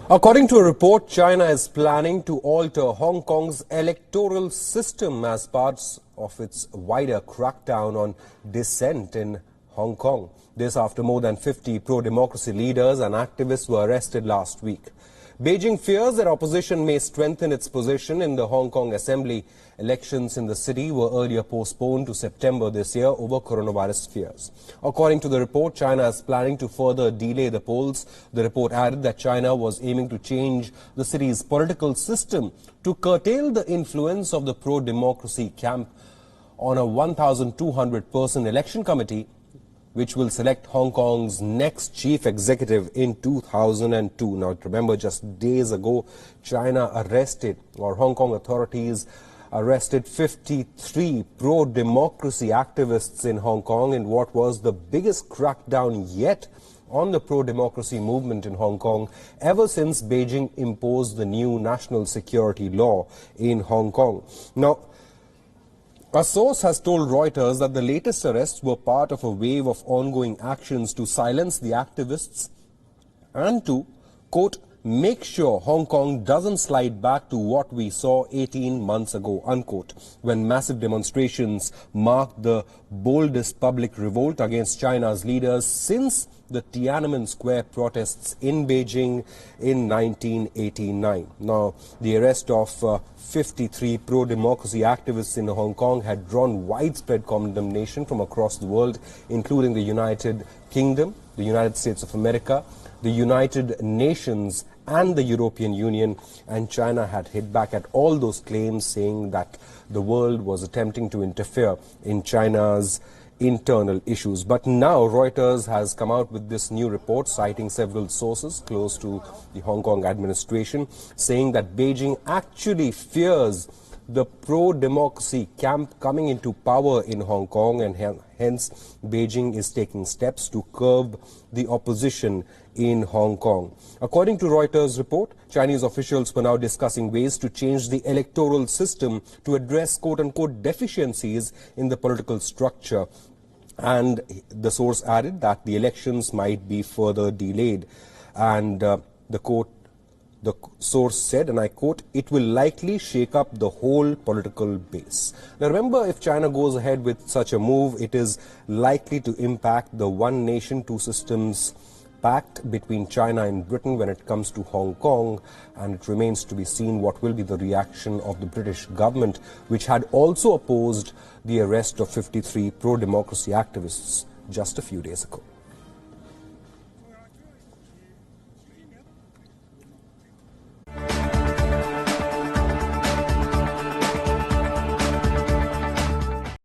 According to a report, China is planning to alter Hong Kong's electoral system as part of its wider crackdown on dissent in Hong Kong. This after more than 50 pro-democracy leaders and activists were arrested last week. Beijing fears that opposition may strengthen its position in the Hong Kong Assembly. Elections in the city were earlier postponed to September this year over coronavirus fears. According to the report, China is planning to further delay the polls. The report added that China was aiming to change the city's political system to curtail the influence of the pro-democracy camp on a 1,200-person election committee, which will select Hong Kong's next chief executive in 2002. Now, remember, just days ago, China arrested, or Hong Kong authorities arrested 53 pro-democracy activists in Hong Kong in what was the biggest crackdown yet on the pro-democracy movement in Hong Kong ever since Beijing imposed the new national security law in Hong Kong. Now, a source has told Reuters that the latest arrests were part of a wave of ongoing actions to silence the activists and to, quote, make sure Hong Kong doesn't slide back to what we saw 18 months ago, unquote, when massive demonstrations marked the boldest public revolt against China's leaders since the Tiananmen Square protests in Beijing in 1989. Now, the arrest of 53 pro-democracy activists in Hong Kong had drawn widespread condemnation from across the world, including the United Kingdom, the United States of America, the United Nations and the European Union, and China had hit back at all those claims, saying that the world was attempting to interfere in China's internal issues. But now Reuters has come out with this new report citing several sources close to the Hong Kong administration, saying that Beijing actually fears the pro-democracy camp coming into power in Hong Kong, and hence Beijing is taking steps to curb the opposition in Hong Kong. According to Reuters' report, Chinese officials were now discussing ways to change the electoral system to address quote-unquote deficiencies in the political structure. And the source added that the elections might be further delayed. And the source said, and I quote, it will likely shake up the whole political base. Now remember, if China goes ahead with such a move, it is likely to impact the one nation, two systems pact between China and Britain when it comes to Hong Kong, and it remains to be seen what will be the reaction of the British government, which had also opposed the arrest of 53 pro-democracy activists just a few days ago.